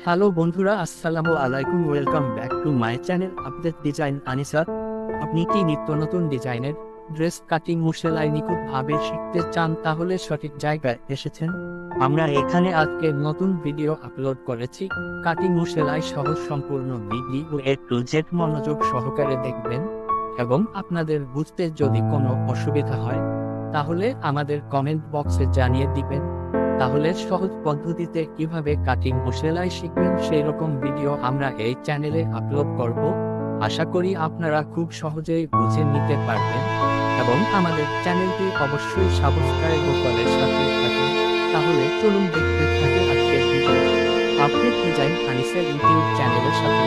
Hello বন্ধুরা, আসসালামু আলাইকুম। Welcome back to my channel update design Anisa. আপনি কি নিত্য নতুন ডিজাইনের ড্রেস কাটিং ও সেলাই নিখুঁতভাবে শিখতে চান? তাহলে সঠিক জায়গায় এসেছেন। আমরা এখানে আজকে নতুন ভিডিও আপলোড করেছি। কাটিং ও সেলাই সহজ সম্পূর্ণ ভিডিও এ টু জেড মনোযোগ সহকারে দেখবেন, এবং আপনাদের বুঝতে যদি কোনো অসুবিধা হয় তাহলে আমাদের কমেন্ট বক্সে জানিয়ে দিবেন। তাহলে সহজ পদ্ধতিতে কিভাবে কাটিং ও সেলাই শিখবেন সেই রকম ভিডিও আমরা এই চ্যানেলে আপলোড করব। আশা করি আপনারা খুব সহজেই বুঝে নিতে পারবেন, এবং আমাদের চ্যানেলটি অবশ্যই সাবস্ক্রাইব করে সাথে থাকুন। তাহলে চলুন দেখতে থাকি আজকের ভিডিও। আপডেট ডিজাইন আনিসের ইউটিউব চ্যানেলের সাথে।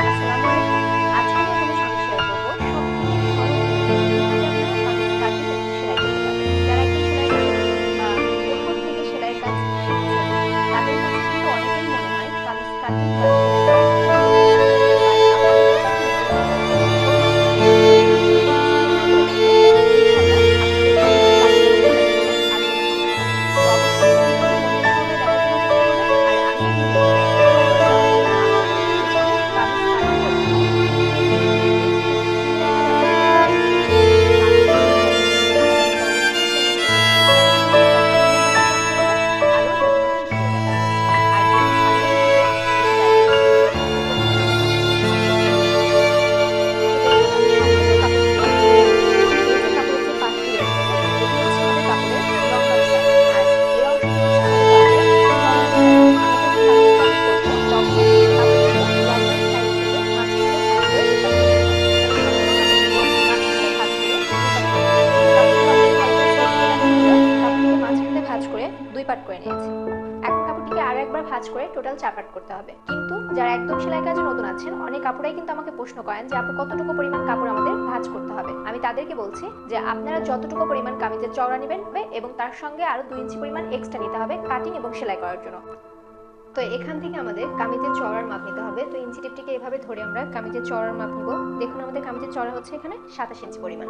আসসালামু আলাইকুম। আজকে আমি আপনাদের সঙ্গে শেয়ার করব সবথেকে সহজ উপায়ে কিভাবে আপনারা কামিজ কাটিং এবং সেলাই করতে পারবেন। যারা একটু সেলাই কাজ বা প্রথম থেকে সেলাইয়ের কাজ শিখছেন, তাদের কাছে কিন্তু অনেকেরই মনে হয় কামিজ কাটিং বা সেলাই করা খুবই সহজ। বাট আপনাদের কাছে কি মনে হয়? প্রথম থেকে দুই পার্ট করে নিয়েছি। এখন কাপড়টিকে আরো একবার ভাঁজ করে টোটাল 4 পার্ট করতে হবে। কিন্তু যারা একদম সেলাই কাজে নতুন আছেন, অনেক আপুরাই কিন্তু আমাকে প্রশ্ন করেন যে আপু কতটুকু পরিমাণ কাপড় আমাদের ভাঁজ করতে হবে। আমি তাদেরকে বলছি যে আপনারা যতটুকু পরিমাণ কামিজের চওড়া নেবেন এবং তার সঙ্গে আরো 2 ইঞ্চি পরিমাণ এক্সট্রা নিতে হবে কাটিং এবং সেলাই করার জন্য। তো এখান থেকে আমাদের কামিজের চওড়ার মাপ নিতে হবে। তো ইঞ্চি টেপটিকে এভাবে ধরে আমরা কামিজের চওড়ার মাপ নিব। দেখুন আমাদের কামিজের চওড়া হচ্ছে এখানে 27 ইঞ্চি পরিমাণ।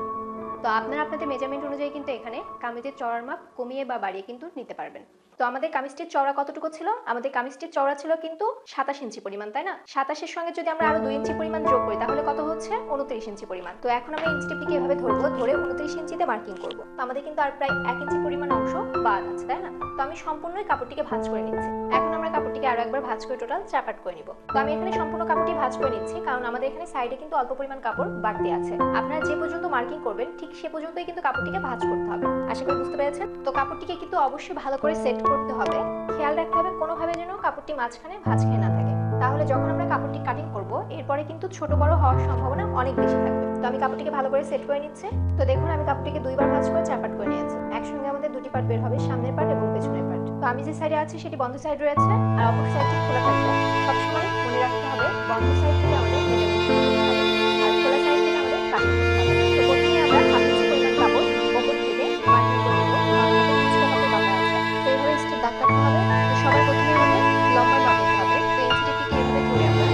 তো আপনারা আপনাদের মেজারমেন্ট অনুযায়ী কিন্তু এখানে কামিজের চওড়ার মাপ কমিয়ে বা বাড়িয়ে কিন্তু নিতে পারবেন। তো আমাদের কামিজটির চওড়া কতটুকু ছিল? আমাদের কামিজটির চওড়া ছিল কিন্তু 27 ইঞ্চি পরিমাণ, তাই না? 27 এর সঙ্গে যদি আমরা আরো 2 ইঞ্চি পরিমাণ যোগ করি তাহলে কত হচ্ছে? 29 ইঞ্চি পরিমাণ। তো এখন আমরা ইঞ্চি টেপটিকে এভাবে ধরবো, ধরে 29 ইঞ্চিতে মার্কিং করব। তো আমাদের কিন্তু আর প্রায় 1 ইঞ্চি পরিমাণ অংশ বাদ আছে, তাই না? তো আমি সম্পূর্ণই কাপড়টিকে ভাঁজ করে নিচ্ছি। এখন আমরা কাপড়টিকে আরো একবার ভাঁজ করে টোটাল 4 পার্ট করে নিব। তো আমি এখানে সম্পূর্ণ কাপড়টি ভাঁজ করে নিচ্ছি, কারণ আমাদের এখানে সাইডে কিন্তু অল্প পরিমাণ কাপড় বাড়তি আছে। আপনারা যে পর্যন্ত মার্কিং করবেন ঠিক সে পর্যন্তই কিন্তু কাপড়টিকে ভাঁজ করতে হবে। আশা করি বুঝতে পেরেছেন। তো কাপড়টিকে কিন্তু অবশ্যই ভালো করে সেট করতে হবে। খেয়াল রাখতে হবে কোনোভাবে যেন কাপড়টি মাঝখানে ভাঁজ খেয়ে না থাকে। তাহলে যখন আমরা কাপড়টি কাটিং করব এরপরে কিন্তু ছোট বড় হওয়ার সম্ভাবনা অনেক বেশি থাকবে। তো আমি কাপড়টিকে ভালো করে সেট করে নিচ্ছি। তো দেখুন আমি কাপড়টিকে দুইবার ভাঁজ করে 4 পার্ট করে নিয়েছি। একসঙ্গে আমাদের দুটি পার্ট বের হবে, সামনের পার্ট এবং পেছনের পার্ট। তো আমি যে সাইডে আছি সেটি বন্ধ সাইড রয়েছে, আর অপর সাইডটি খোলা থাকবে। সবসময় মনে রাখতে হবে বন্ধ সাইড থেকে আমাদের মেজারমেন্ট শুরু করতে হবে, আর খোলা সাইড থেকে আমাদের কাটিং করতে হবে। তো প্রথমে আমরা হাফ ইঞ্চি পরিমাণ কাপড় ওপর থেকে মার্কিং করে নেব, কারণ আমাদের কিছুটা কাপড় বাঁকা আছে। তো এইভাবে স্টেপ দাগ কাটতে হবে। তো সবার প্রথমে আমাদের লম্বা মাপ নিতে হবে। তো ইঞ্চি টেপটিকে এভাবে ধরে আমরা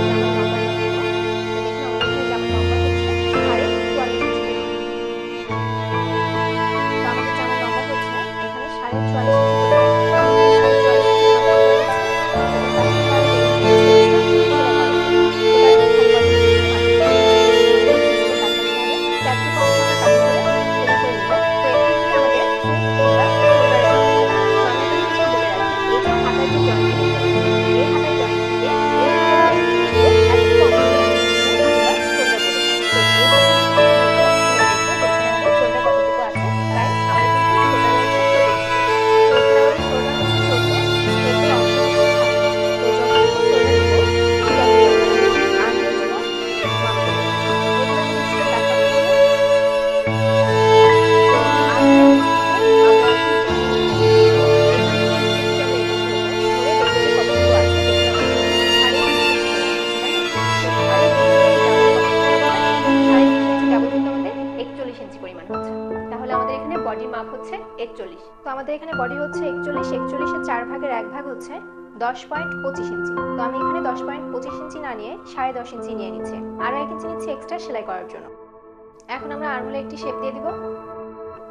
জামার লম্বা নিয়ে নেব। তো দেখুন আমাদের এখানে জামার লম্বা হচ্ছে 44.5 ইঞ্চি পরিমাণ। তো আমাদের জামার লম্বা হচ্ছে এখানে 44.5 ইঞ্চি পরিমাণ। তো আমি এখানে 44 ইঞ্চি মার্কিং করে নিচ্ছি, এবং তার সঙ্গে আরো 1 ইঞ্চি নিচ্ছি এক্সট্রা সেলাই করার জন্য। টোটাল আমি 44 ইঞ্চি মার্কিং করে নিচ্ছি। এভাবে স্টেপ দাগ কাটতে হবে। চারটুকু অংশ আমরা কাটিং করে সোজা করে নিব। তো এখান থেকে আমাদের হুক কিংবা শোল্ডারের মাপ নিতে হবে। তো আমি আপনাদেরকে একটু বলে রাখি, এই যে হাতার যে জয়েন্টটি দেখতে পাচ্ছেন, এই হাতার জয়েন্ট থেকে এই হাতার জয়েন্ট পর্যন্ত এতটুকু অংশকে আমরা হুক কিংবা শোল্ডার বলে থাকি। তো এই পাশে যদি একটু মতো ধরে দেখবো, এখানে আমাদের শোল্ডার কতটুকু আছে? প্রায় আমাদের কিন্তু শোল্ডার রয়েছে 14 ইঞ্চি পরিমাণ। তো এখানে আমাদের শোল্ডার হচ্ছে 14 অংশ হচ্ছে 7 ইঞ্চি। তো যতটুকু শোল্ডার নিব ঠিক একই পরিমাণ আমি আর্মের জন্য মাপ করে নিচ্ছি। এভাবে আমাদের স্টেপ দাগ কাটতে হবে। তো আর্মের নিচ থেকে আমরা ঠিক যতটুকু নিব, এখান থেকে স্টেপটিকে আমরা এভাবে ধরবো, ধরে দেখবো যে কতটুকু আছে। দেখুন আমাদের এখানে 2.5 ইঞ্চি পরিমাণ আছে, তাই না? তো 2.5 গুণিত এই ডাবল কতটুকু হচ্ছে? 2.5 গুণিত ডাবল কিন্তু আমাদের 41 ইঞ্চি পরিমাণ হচ্ছে। তাহলে আমাদের এখানে বডির মাপ হচ্ছে 41। তো আমাদের এখানে বডি হচ্ছে 41, 41-এর 4 ভাগের 1 ভাগ হচ্ছে 10.25 ইঞ্চি। তো আমি এখানে 10.25 ইঞ্চি না নিয়ে 10.5 ইঞ্চি নিয়ে নিচ্ছি। আরো 1 ইঞ্চি নিচ্ছি এক্সট্রা সেলাই করার জন্য। এখন আমরা আর্মহোলে একটি শেপ দিয়ে দিব।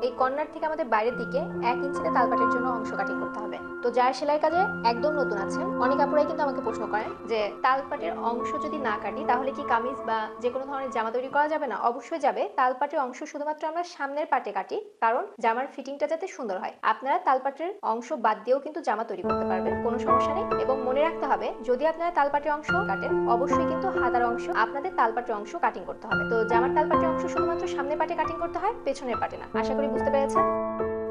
এই কর্নার থেকে আমাদের বাইরের দিকে 1 ইঞ্চিতে তালপাটের জন্য অংশ কাটিং করতে হবে। তো যারা সেলাই কাজে একদম নতুন আছেন, অনেক আপুরাই কিন্তু আমাকে প্রশ্ন করেন যে তালপাটের অংশ যদি না কাটি তাহলে কি কামিজ বা যে কোনো ধরনের জামা তৈরি করা যাবে না? অবশ্যই যাবে। তালপাটের অংশ শুধুমাত্র আমরা সামনের পাটে কাটি, কারণ জামার ফিটিংটা যাতে সুন্দর হয়। আপনারা তালপাটের অংশ বাদ দিয়েও কিন্তু জামা তৈরি করতে পারবেন, কোনো সমস্যা নেই। এবং মনে রাখতে হবে, যদি আপনারা তালপাটের অংশ কাটেন, অবশ্যই কিন্তু হাতার অংশ আপনাদের তালপাটের অংশ কাটিং করতে হবে। তো জামার তালপাটের অংশ শুধুমাত্র সামনের পাটে কাটিং করতে হয়, পেছনের পাটে না। আশা করি বুঝতে পেরেছেন।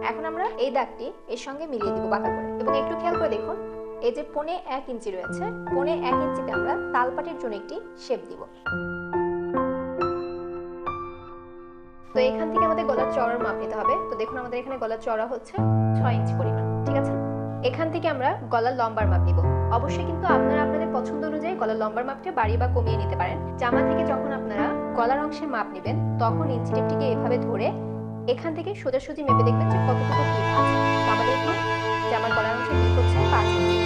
এখন আমরা এই দাগটি এর সঙ্গে মিলিয়ে দিব বাঁকা করে, এবং একটু খেয়াল করে দেখুন, এই যে 1.25 ইঞ্চি রয়েছে, 1.25 ইঞ্চিতে আমরা তালপাটের জন্য একটি শেপ দিব। তো এখান থেকে আমাদের গলার চওড়ার মাপ নিতে হবে। তো দেখুন আমাদের এখানে গলার চওড়া হচ্ছে 6 ইঞ্চি পরিমাণ, ঠিক আছে। এখান থেকে আমরা গলার লম্বার মাপ নিব। অবশ্যই কিন্তু আপনারা আপনাদের পছন্দ অনুযায়ী গলার লম্বার মাপটা বাড়িয়ে বা কমিয়ে নিতে পারেন। জামা থেকে যখন আপনারা গলার অংশের মাপ নেবেন, তখন ইঞ্চি টেপটিকে এভাবে ধরে এখান থেকে সোজাসুজি মেপে দেখবেন যে কতটুকু ডিপ আছে। তো আমাদের এখানে জামার গলার অংশের ডিপ হচ্ছে 5 ইঞ্চি,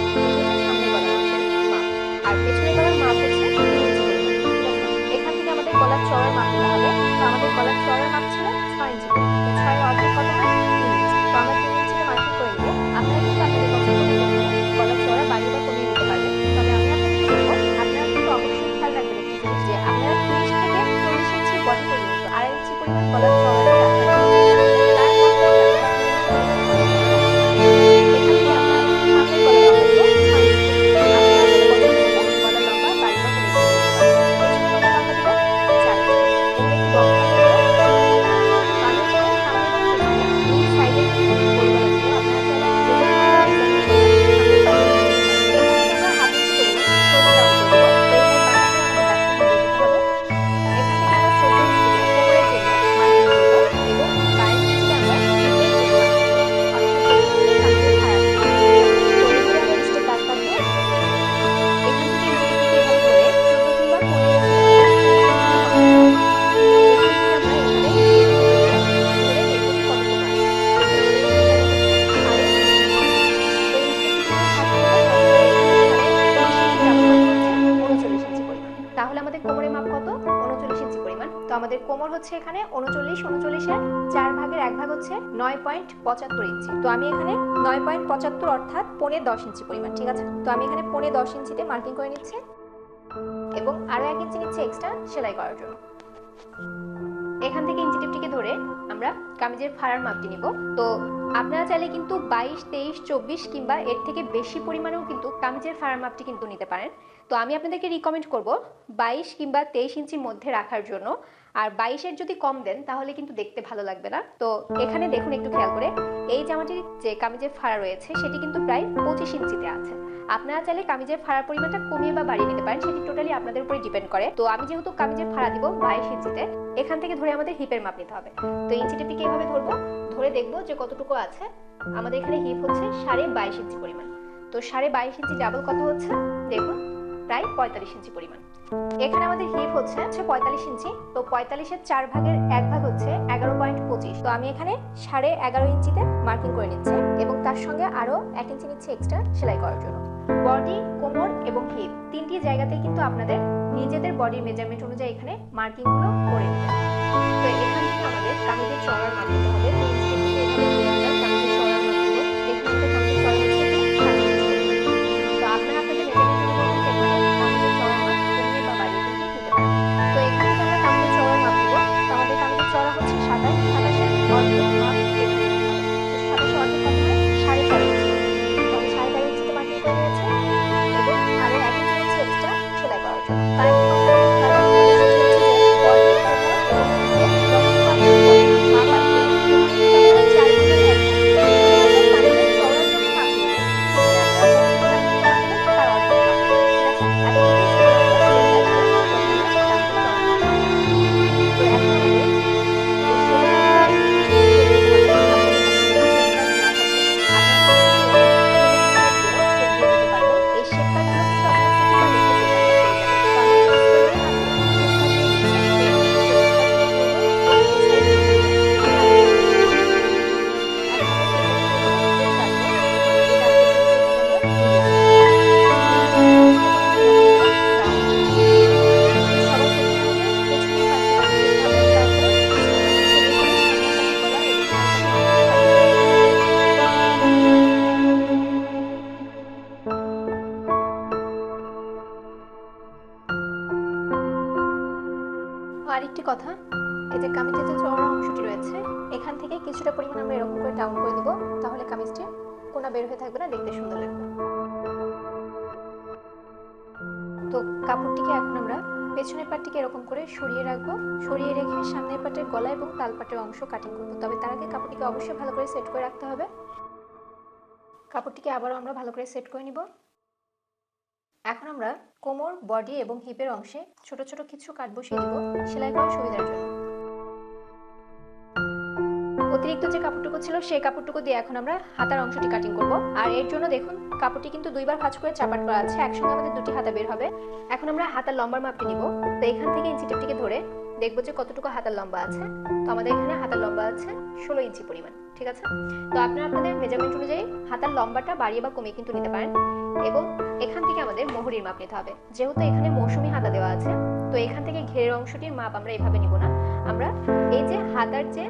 সামনের গলার অংশের মাপ, আর পেছনের গলার মাপ হচ্ছে 3 ইঞ্চি পরিমাণ, ঠিক আছে। এখান থেকে আমাদের গলার চওড়ার মাপ নিতে হবে। তো আমাদের গলার চওড়ার মাপ ছিল 6 ইঞ্চি পরিমাণ। তো 6 এর অর্ধেক কত হয়? 3 ইঞ্চি। তো আমরা 3 ইঞ্চিতে মার্কিং করে নিব। আপনারা কিন্তু আপনাদের পছন্দ মতো গলার চওড়া বাড়িয়ে বা কমিয়ে নিতে পারবেন। তবে আমি আপনাদের বলবো, আপনারা কিন্তু অবশ্যই খেয়াল রাখবেন একটি জিনিস, যে আপনারা 30 থেকে 40 ইঞ্চি বডি পর্যন্ত 2.5 ইঞ্চি পরিমাণ গলার চওড়াটা আমাদের কোমর হচ্ছে এখানে 39, 39 এর 4 ভাগের 1 ভাগ হচ্ছে 9.75 ইঞ্চি। তো আমি এখানে 9.75 অর্থাৎ 10.5 ইঞ্চি পরিমাণ, ঠিক আছে। তো আমি এখানে 10.5 ইঞ্চিতে মার্কিং করে নিচ্ছি, এবং আরো 1 ইঞ্চি নিচ্ছি এক্সট্রা সেলাই করার জন্য। এখান থেকে ইঞ্চি টিপটিকে ধরে আমরা কামিজের ফাড়ার মাপটি নিব। তো আপনারা চাইলে কিন্তু 22, 23, 24 কিংবা এর থেকে বেশি পরিমাণেও কিন্তু কামিজের ফাড়ার মাপটি কিন্তু নিতে পারেন। তো আমি আপনাদেরকে রিকমেন্ড করব 22 কিংবা 23 ইঞ্চির মধ্যে রাখার জন্য। আর 22 এর যদি কম দেন তাহলে কিন্তু দেখতে ভালো লাগবে না। তো এখানে দেখুন একটু খেয়াল করে, এই জামাটির যে কামিজের ফাড়া রয়েছে সেটি কিন্তু প্রায় 25 ইঞ্চিতে আছে। আপনারা চাইলে কামিজের ফাড়ার পরিমাণটা কমিয়ে বা বাড়িয়ে নিতে পারেন, সেটি টোটালি আপনাদের উপরে ডিপেন্ড করে। তো আমি যেহেতু কামিজের ফাড়া দিব 22 ইঞ্চিতে, এখান থেকে ধরে আমাদের হিপের মাপ নিতে হবে। তো ইঞ্চি টেপটিকে এভাবে ধরবো, ধরে দেখবো যে কতটুকু আছে। আমাদের এখানে হিপ হচ্ছে 22.5 ইঞ্চি পরিমাণ। তো 22.5 ইঞ্চি ডাবল কত হচ্ছে দেখুন, প্রায় 45 ইঞ্চি পরিমাণ। এখানে আমাদের হিপ হচ্ছে 45 ইঞ্চি। তো 45 এর 4 ভাগের 1 ভাগ হচ্ছে 11.25। তো আমি এখানে 11.5 ইঞ্চিতে মার্কিং করে নিচ্ছি, এবং তার সঙ্গে আরো 1 ইঞ্চি নিচ্ছি এক্সট্রা সেলাই করার জন্য। বডি, কোমর এবং হিপ তিনটি জায়গাতে কিন্তু আপনাদের নিজেদের বডির মেজারমেন্ট অনুযায়ী এখানে মার্কিং গুলো করে নেবেন। তো এখান থেকে আমাদের কামিজের চওড়ার মাপ নিতে হবে। তো ইঞ্চি থেকে এভাবে ধরে আমরা কামিজের চওড়ার মাপ নিব। দেখুন আমাদের কামিজের চওড়া হচ্ছে 7 ইঞ্চি পরিমাণ। তো আপনারা আপনাদের মেজারমেন্ট অনুযায়ী এখানে কামিজের চওড়ার মাপ কমিয়ে বা বাড়িয়ে কিন্তু নিতে পারেন। তো এখান থেকে আমরা কামিজের চওড়ার মাপ নিব। তো আমাদের কামিজের চওড়া হচ্ছে 27, 27 এর অর্ধেক মাপ এখানে নিতে হবে। তো 27 এর অর্ধেক কত হয়? 4.5 ইঞ্চি। তো আমি 4.5 ইঞ্চিতে মার্কিং করে নিয়েছি, এবং আরো 1 ইঞ্চি নিচ্ছি এক্সট্রা সেলাই করার জন্য। তার একটা কথা বলি, বডি, কোমর এবং কথা, এই যে কামিজের যে চওড়া অংশটি রয়েছে এখান থেকে কিছুটা পরিমাণ আমরা এরকম করে ডাউন করে দিব, তাহলে কামিজটি কোনা বের হয়ে থাকবে না, দেখতে সুন্দর লাগবে। তো কাপড়টিকে এখন আমরা পেছনের পাটটিকে এরকম করে সরিয়ে রাখবো, সরিয়ে রেখে সামনের পাটের গলা এবং তালপাটের অংশ কাটিং করবো। তবে তার আগে কাপড়টিকে অবশ্যই ভালো করে সেট করে রাখতে হবে। কাপড়টিকে আবারও আমরা ভালো করে সেট করে নিব। এখন আমরা কোমর, বডি এবং হিপের অংশে ছোট ছোট কিছু কাট বসিয়ে দিব সেলাই করার সুবিধার জন্য। অতিরিক্ত যে কাপড়টুকু ছিল সেই কাপড়টুকু দিয়ে এখন আমরা হাতার অংশটি কাটিং করব। আর এর জন্য দেখুন কাপড়টি কিন্তু দুইবার ভাঁজ করে চাপাট করা আছে, একসঙ্গে আমাদের দুটি হাতা বের হবে। এখন আমরা হাতার লম্বার মাপটি নিব। তো এখান থেকে ইঞ্চি টেপটিকে ধরে দেখবো যে কতটুকু হাতার লম্বা আছে। তো আমাদের এখানে হাতার লম্বা আছে 16 ইঞ্চি পরিমাণ, ঠিক আছে। তো আপনারা আপনাদের মেজারমেন্ট অনুযায়ী হাতার লম্বাটা বাড়িয়ে বা কমিয়ে কিন্তু নিতে পারেন। এবং এখান থেকে আমাদের মোহরির মাপ নিতে হবে। যেহেতু এখানে মৌসুমি হাতা দেওয়া আছে, তো এখান থেকে ঘেরের অংশটির মাপ আমরা এভাবে নিব না, আমরা এই যে হাতার যে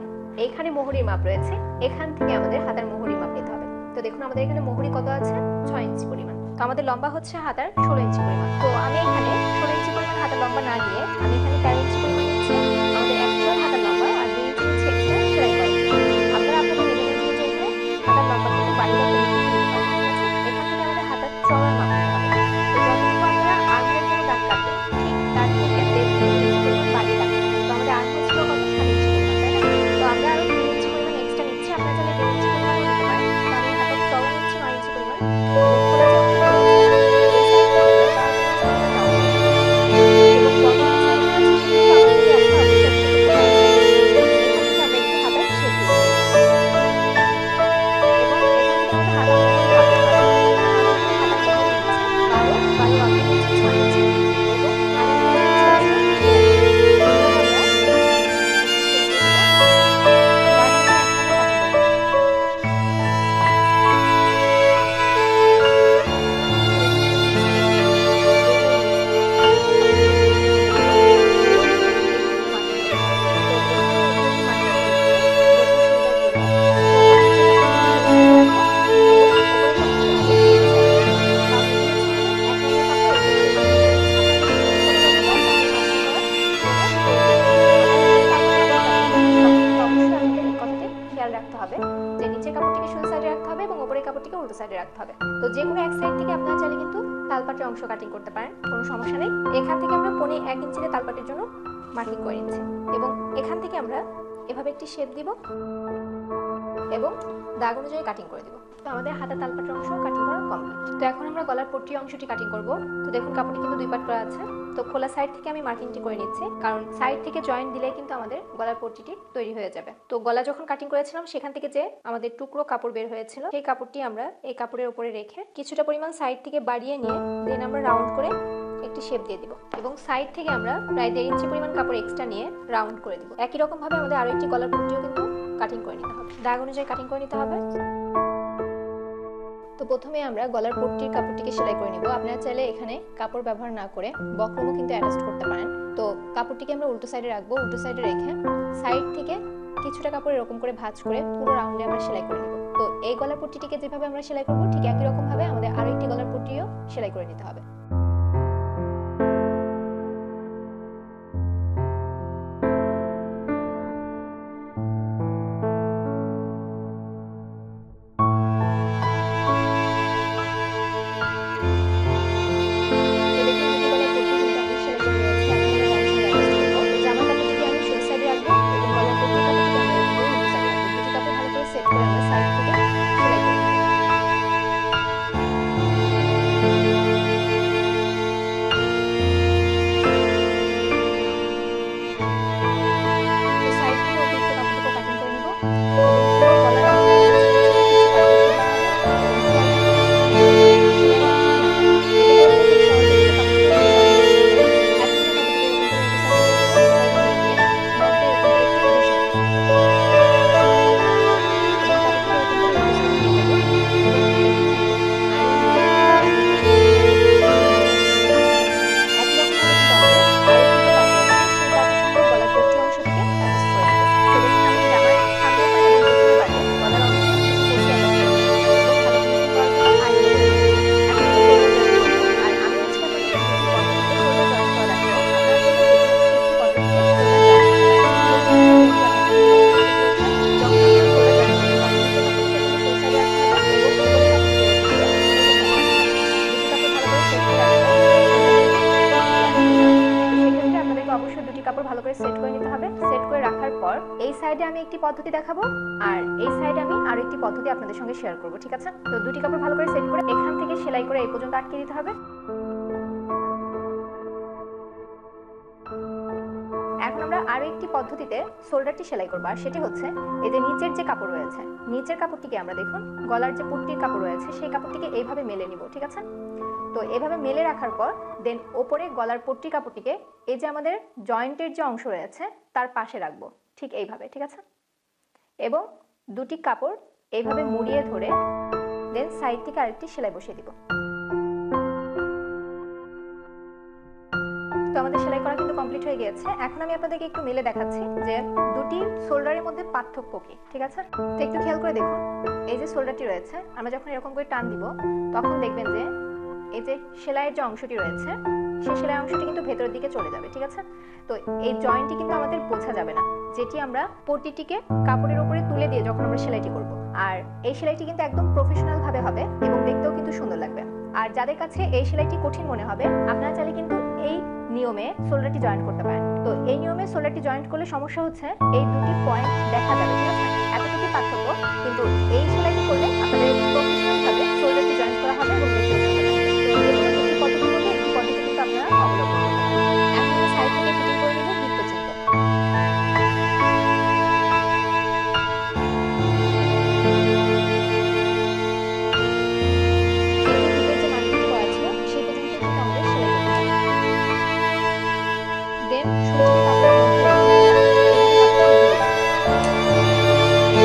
এইখানে মোহরির মাপ রয়েছে এখান থেকে আমাদের হাতার মোহরির মাপ নিতে হবে। তো দেখুন আমাদের এখানে মোহরি কত আছে, 6 ইঞ্চি পরিমাণ। তো আমাদের লম্বা হচ্ছে হাতার 16 ইঞ্চি পরিমাণ। তো আমি এখানে 16 ইঞ্চি পরিমাণ হাতার লম্বা না নিয়ে আমি এখানে 13 ইঞ্চি পরিমাণ নিচ্ছি আমাদের অ্যাকচুয়াল হাতার লম্বা, আর 2 ইঞ্চি নিচ্ছি এক্সট্রা সেলাই করার জন্য। আপনারা আপনাদের মেজারমেন্ট অনুযায়ী এখানে হাতার লম্বা কিন্তু বাড়িয়ে বা কমিয়ে নিতে পারেন, ঠিক আছে। এখান থেকে আমাদের হাতার চওড়ার মাপ নিতে হবে। তো যতটুকু আপনারা আর্মহোলের জন্য দাগ কাটবেন ঠিক তার থেকে 1.5 ইঞ্চি পরিমাণ বাড়িয়ে কাটবেন। তো আমাদের আর্মহোল ছিল কত, 7 ইঞ্চি পরিমাণ, তাই না? তো আমরা আরো 2 ইঞ্চি পরিমাণ এক্সট্রা নিচ্ছি, আপনারা চাইলে 2 ইঞ্চি পরিমাণও নিতে পারেন। তো আমি হাতার চওড়া নিচ্ছি 9 ইঞ্চি পরিমাণ। খোলা যে অংশটা রয়েছে এই সাইড থেকে আমরা 3.5 ইঞ্চি পরিমাণ ডাউন করব। এবং বডি যে সাইড রয়েছে সেটা কিন্তু আমাদের আছে, অবশ্যই এখান থেকে আমরা একটু হাতার শেপ দিব। এবং এখান থেকে আমাদের হাতার মোহরি মাপ নিতে হবে। আমি এখানে হাতার মোহরি নিচ্ছি 12 অর্ধেক হচ্ছে 6 ইঞ্চি। এবং আমি এখানে ছোট ছোট সেলাই করব। এভাবে আমরা একটি শেপ দিয়ে দিব। তারপর এখন আমরা কাটিং করে নেব। উল্টো সাইডে রাখতে হবে। তো যে কোনো এক সাইড থেকে আপনারা চাইলে কিন্তু তালপাটের অংশ কাটিং করতে পারেন, কোনো সমস্যা নেই। এখান থেকে আমরা 1.5 ইঞ্চিতে তালপাটের জন্য মার্কিং করে নিচ্ছি এবং এখান থেকে আমরা এভাবে একটি শেপ দিব এবং দাগ অনুযায়ী কাটিং করে দিব। তো আমাদের হাতা তালপাটের অংশ কাটিং করা কমপ্লিট। তো এখন আমরা গলার পট্টি অংশটি কাটিং করব। তো দেখুন কাপড়টি কিন্তু দুই পাট করা আছে। তো খোলা সাইড থেকে আমি মার্কিংটি করে নিচ্ছি, কারণ সাইড থেকে জয়েন্ট দিলে কিন্তু আমাদের গলার পট্টিটি তৈরি হয়ে যাবে। তো গলা যখন কাটিং করেছিলাম সেখান থেকে যে আমাদের টুকরো কাপড় বের হয়েছিল সেই কাপড়টি আমরা এই কাপড়ের উপরে রেখে কিছুটা পরিমাণ সাইড থেকে বাড়িয়ে নিয়ে দেন আমরা রাউন্ড করে একটি শেপ দিয়ে দিব এবং সাইড থেকে আমরা প্রায় 1.5 ইঞ্চি পরিমাণ কাপড় এক্সট্রা নিয়ে রাউন্ড করে দিব। একই রকম ভাবে আমাদের আরো একটি গলার পট্টিও কিন্তু কাটিং করে নিতে হবে, দাগ অনুযায়ী কাটিং করে নিতে হবে। তো প্রথমে আমরা গলার পট্টির কাপড়টিকে সেলাই করে নিব। আপনারা চাইলে এখানে কাপড় ব্যবহার না করে বক্রমও কিন্তু অ্যাটাচ করতে পারেন। তো কাপড়টিকে আমরা উল্টো সাইডে রাখবো, উল্টো সাইডে রেখে সাইড থেকে কিছুটা কাপড় এরকম করে ভাঁজ করে পুরো রাউন্ডে আমরা সেলাই করে নিব। তো এই গলার পট্টিটিকে যেভাবে আমরা সেলাই করব ঠিক একই রকম ভাবে আমাদের আরো একটি গলার পট্টিও সেলাই করে নিতে হবে। পর এই সাইডে আমি একটি পদ্ধতি দেখাবো আর এই সাইডে আমি আরো একটি পদ্ধতি আপনাদের সঙ্গে শেয়ার করব, ঠিক আছে? তো দুটি কাপড় ভালো করে সেট করে এখান থেকে সেলাই করে এই পর্যন্ত আটকে দিতে হবে। এখন আমরা আরো একটি পদ্ধতিতে শোল্ডারটি সেলাই করব, আর সেটি হচ্ছে এই যে নিচের যে কাপড় রয়েছে, নিচের কাপড়টিকে আমরা দেখুন গলার যে পট্টির কাপড় রয়েছে সেই কাপড়টিকে এইভাবে মেলে নিব, ঠিক আছে? তো এভাবে মেলে রাখার পর দেন ওপরে গলার পট্টির কাপড়টিকে এই যে আমাদের জয়েন্টের যে অংশ রয়েছে তার পাশে রাখবো, ঠিক এইভাবে, ঠিক আছে? এবং দুটি কাপড় এইভাবে মুড়িয়ে ধরে দেন সাইড থেকে আরেকটি সেলাই বসিয়ে দিব। তো আমাদের সেলাই করা কিন্তু কমপ্লিট হয়ে গিয়েছে। এখন আমি আপনাদেরকে একটু মেলে দেখাচ্ছি যে দুটি শোল্ডারের মধ্যে পার্থক্য কি, ঠিক আছে? তো একটু খেয়াল করে দেখুন, এই যে শোল্ডারটি রয়েছে আমরা যখন এরকম করে টান দিব তখন দেখবেন যে এই যে সেলাইয়ের যে অংশটি রয়েছে সেই সেলাই অংশটি কিন্তু ভেতরের দিকে চলে যাবে, ঠিক আছে? তো এই জয়েন্টটি কিন্তু আমাদের বোঝা যাবে না, যেটি আমরা পট্টিটিকে কাপড়ের উপরে তুলে দিয়ে যখন আমরা সেলাইটি করব। আর এই সেলাইটি কিন্তু একদম প্রফেশনাল ভাবে হবে এবং দেখতেও কিন্তু সুন্দর লাগবে। আর যাদের কাছে এই সেলাইটি কঠিন মনে হবে আপনারা চাইলে কিন্তু এই নিয়মে শোল্ডারটি জয়েন্ট করতে পারেন। তো এই নিয়মে শোল্ডারটি জয়েন্ট করলে সমস্যা হচ্ছে এই দুটি পয়েন্ট দেখা যাবে, ঠিক আছে? এতটুকু পার্থক্য, কিন্তু এই সেলাইটি করলে আপনাদের প্রফেশনাল ভাবে শোল্ডারটি জয়েন্ট করা হবে এবং দেখতেও সুন্দর লাগবে। তো এই হলো দুটি পদ্ধতির মধ্যে একটি পদ্ধতি কিন্তু আপনারা অবলম্বন করতে পারেন। এখন আমরা সাইড থেকে ফিটিং করে নিব হিপ পর্যন্ত। হিপের যে মার্কিংটি করা ছিল সেই পর্যন্ত কিন্তু আমাদের সেলাই করতে হবে। দেন সুই থেকে কাপড়ের মধ্যে রেখে আমরা এভাবে কাপড়টি ঘুরিয়ে দেব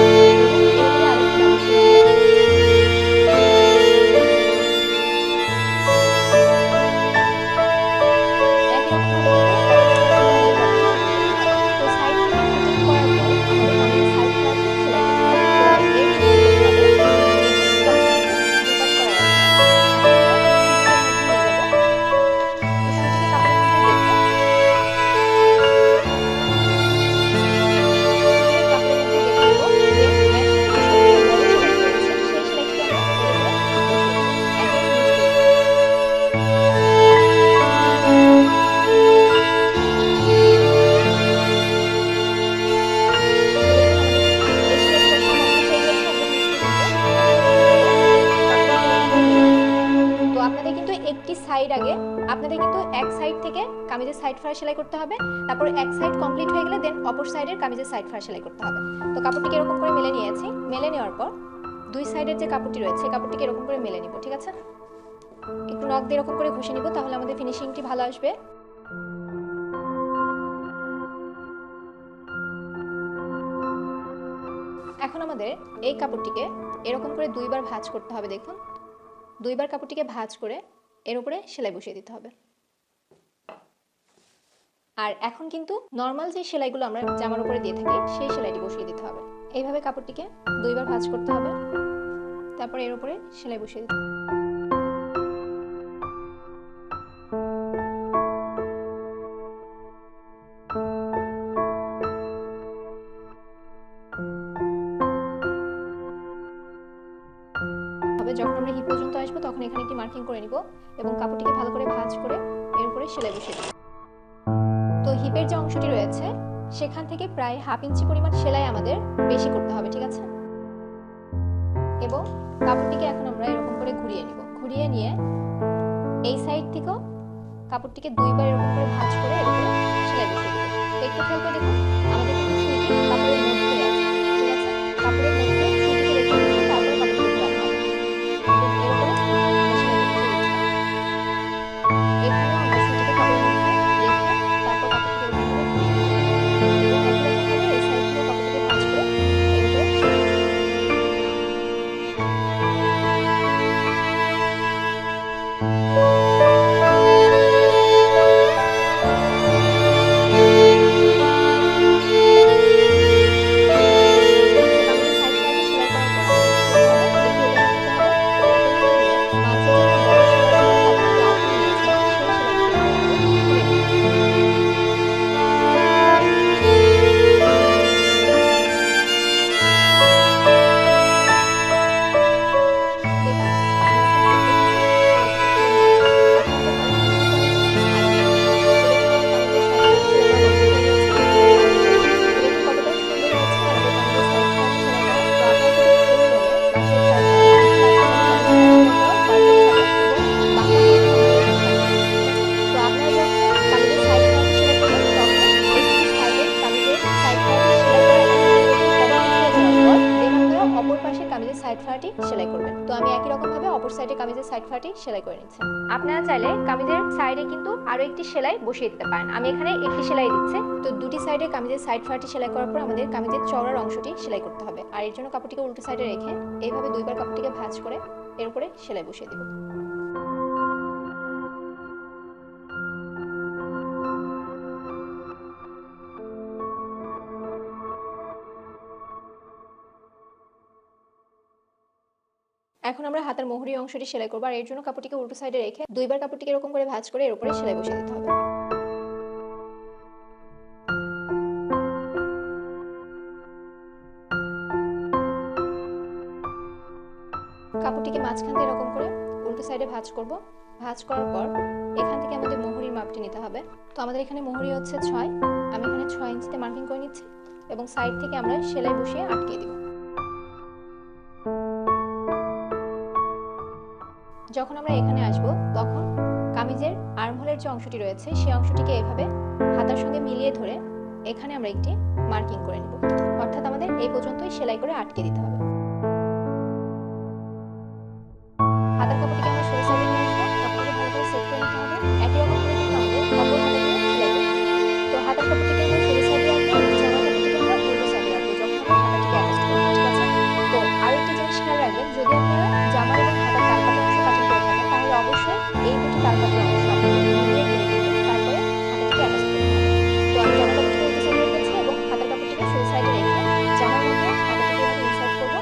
এবং এরপরে আরেকটি ডাবল সেলাই দিয়ে একই রকম ভাবে কিন্তু পরের সেলাইটি আমাদের কমপ্লিট করে নিতে হবে। তো সাইড থেকে ফিটিং করার পর আমাদের সামনে সাইড পার্ট সেলাই করতে হবে। তো এর জন্য করতে হবে এই যে যেহেতু আমাদের দুই পার্ট করা আছে, এখন আমরা সুইটিকে এর মধ্যে নিয়ে যাব। তো সুইটিকে কাপড়ের মধ্যে রেখে সুইটিকে কাপড়ের মধ্যে রেখে দিব। দেন নেক্সট যে সবচেয়ে বড় সেলাইটি রয়েছে সেই সেলাইটিকে আমরা এর উপরে বসিয়ে দিব একদম নিচ পর্যন্ত। তো দেখুন আমাদের এই সেলাইটি করা কমপ্লিট হয়ে গেছে একদম নিচ পর্যন্ত। এখন আমরা কি করব, কাপড়টি এরকম করে নিব। তো আপনাদের কিন্তু একটি সাইড আগে আপনাদের কিন্তু এক সাইড থেকে কামিজের সাইড ফাড়া সেলাই করতে হবে, তারপর এক সাইড কমপ্লিট হয়ে গেলে দেন অপর সাইডের কামিজের সাইড ফাড়া সেলাই করতে হবে। তো কাপড়টিকে এরকম করে মেলে নিয়েছি, মেলে নেওয়ার পর দুই সাইডের যে কাপড়টি রয়েছে সেই কাপড়টিকে এরকম করে মেলে নিব, ঠিক আছে? একটু নখ দিয়ে এরকম করে ঘষে নিব, তাহলে আমাদের ফিনিশিংটি ভালো আসবে। এখন আমাদের এই কাপড়টিকে এরকম করে দুইবার ভাঁজ করতে হবে। দেখুন দুইবার কাপড়টিকে ভাঁজ করে এর উপরে সেলাই বসিয়ে দিতে হবে। আর এখন কিন্তু নর্মাল যে সেলাইগুলো আমরা জামার উপরে দিয়ে থাকি সেই সেলাইটি বসিয়ে দিতে হবে। এইভাবে কাপড়টিকে দুইবার ভাঁজ করতে হবে, তারপর এর উপরে সেলাই বসিয়ে দিতে হবে। যখন আমরা হিপ পর্যন্ত আসবো তখন এখানে একটি মার্কিং করে নিব এবং কাপড়টিকে ভালো করে ভাঁজ করে এর উপরে সেলাই বসিয়ে দেব। তো হিপের যে অংশটি রয়েছে সেখান থেকে প্রায় 1/2 ইঞ্চি পরিমাণ সেলাই আমাদের বেশি করতে হবে, ঠিক আছে? এবং কাপড়টিকে এখন আমরা এরকম করে ঘুরিয়ে নিব। ঘুরিয়ে নিয়ে এই সাইড থেকেও কাপড়টিকে দুইবার এরকম করে ভাঁজ করে এর উপরে সেলাই বসিয়ে দেব। তো একটু খেয়াল করে দেখুন আমাদের কিন্তু সুইটি কাপড়ের মধ্যে আছে, ঠিক আছে? কাপড়ের মধ্যে সুইটিকে রেখে দিয়ে তারপরে কাপড়টিকে ঘোরাতে হবে। দেন এর উপরে আমরা সেলাইটি বসিয়ে দিচ্ছি। এখানেও আমরা সুইটিকে কাপড়ের মধ্যে রেখে তারপর কাপড়টিকে এরকম করে ঘুরিয়ে নিব এবং একই রকম ভাবে এই সাইড থেকে কাপড়টিকে ভাঁজ করে এর উপরে সেলাই বসিয়ে দেব। ফাটি সেলাই করবেন। তো আমি একই রকম ভাবে অপর সাইডে কামিজের সাইড ফাটি সেলাই করে নিচ্ছি। আপনারা চাইলে কামিজের সাইডে কিন্তু আরো একটি সেলাই বসিয়ে দিতে পারেন। আমি এখানে একটি সেলাই দিচ্ছি। তো দুটি সাইডে কামিজের সাইড ফাটি সেলাই করার পর আমাদের কামিজের চওড়ার অংশটি সেলাই করতে হবে। আর এর জন্য কাপড়টিকে উল্টো সাইডে রেখে এইভাবে দুইবার কাপড়টিকে ভাঁজ করে এর উপরে সেলাই বসিয়ে দিব। এখন আমরা হাতের মোহরি অংশটি সেলাই করব। আর এর জন্য কাপড়টিকে উল্টো সাইডে রেখে দুইবার কাপড়টিকে এরকম করে ভাঁজ করে এর উপরে সেলাই বসিয়ে দিতে হবে। কাপড়টিকে মাঝখান দিয়ে এরকম করে উল্টো সাইডে ভাঁজ করব। ভাঁজ করার পর এখান থেকে আমাদের মোহরির মাপটি নিতে হবে। তো আমাদের এখানে মোহরি হচ্ছে 6, আমি এখানে 6 ইঞ্চিতে মার্কিং করে নিচ্ছি এবং সাইড থেকে আমরা সেলাই বসিয়ে আটকে দিব। যখন আমরা এখানে আসব তখন কামিজের আর্মহোলের যে অংশটি রয়েছে সেই অংশটিকে এভাবে হাতার সঙ্গে মিলিয়ে ধরে এখানে আমরা একটি মার্কিং করে নিব। অর্থাৎ আমাদের এই পর্যন্তই সেলাই করে আটকে দিতে হবে। হাতার কাপড়টিকে আমরা সোজা সাইডে নিয়ে আসবো, কাপড়টিকে ভালো করে সেট করে নিতে হবে। একই রকম করে কিন্তু আমাদের অপর হাতাটিও সেলাই করতে হবে। তো হাতার কাপড়টিকে আমরা সোজা সাইডে রাখবো, জামার কাপড়টিকে আমরা উল্টো সাইডে রাখবো যখন আমরা হাতাটিকে অ্যাডজাস্ট করবো, ঠিক আছে? তো আরেকটি জিনিস খেয়াল রাখবেন, যদি আপনারা জামার এবং হাতার তালপাটের অংশ কাটিং করে থাকেন তাহলে অবশ্যই এই দুটি তালপাটের অংশ আপনাদের মিলিয়ে করে কিন্তু তারপরে হাতাটিকে অ্যাডজাস্ট করতে হবে। তো আমি জামার কাপড়টিকে উল্টো সাইডে রেখেছি এবং হাতার কাপড়টিকে সোজা সাইডে রেখে জামার মধ্যে হাতাটিকে এভাবে ইনসার্ট করবো।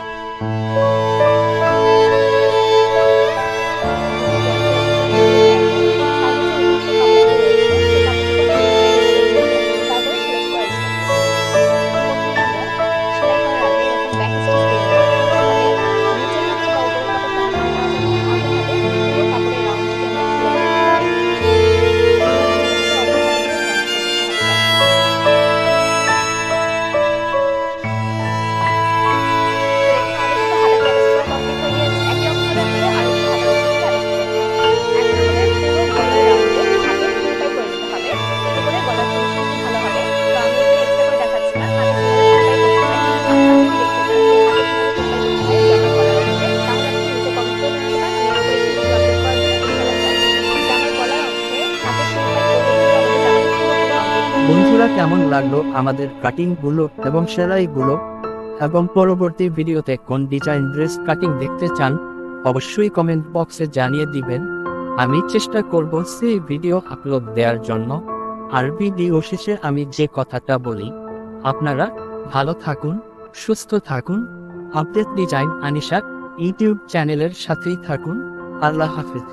বন্ধুরা, কেমন লাগলো আমাদের কাটিং গুলো এবং সেলাই গুলো, এবং পরবর্তী ভিডিওতে কোন ডিজাইন ড্রেস কাটিং দেখতে চান অবশ্যই কমেন্ট বক্সে জানিয়ে দিবেন। আমি চেষ্টা করব সেই ভিডিও আপলোড দেওয়ার জন্য। আর ভিডিও শেষে আমি যে কথাটা বলি, আপনারা ভালো থাকুন, সুস্থ থাকুন, আপডেট ডিজাইন আনিশা ইউটিউব চ্যানেলের সাথেই থাকুন। আল্লাহ হাফিজ।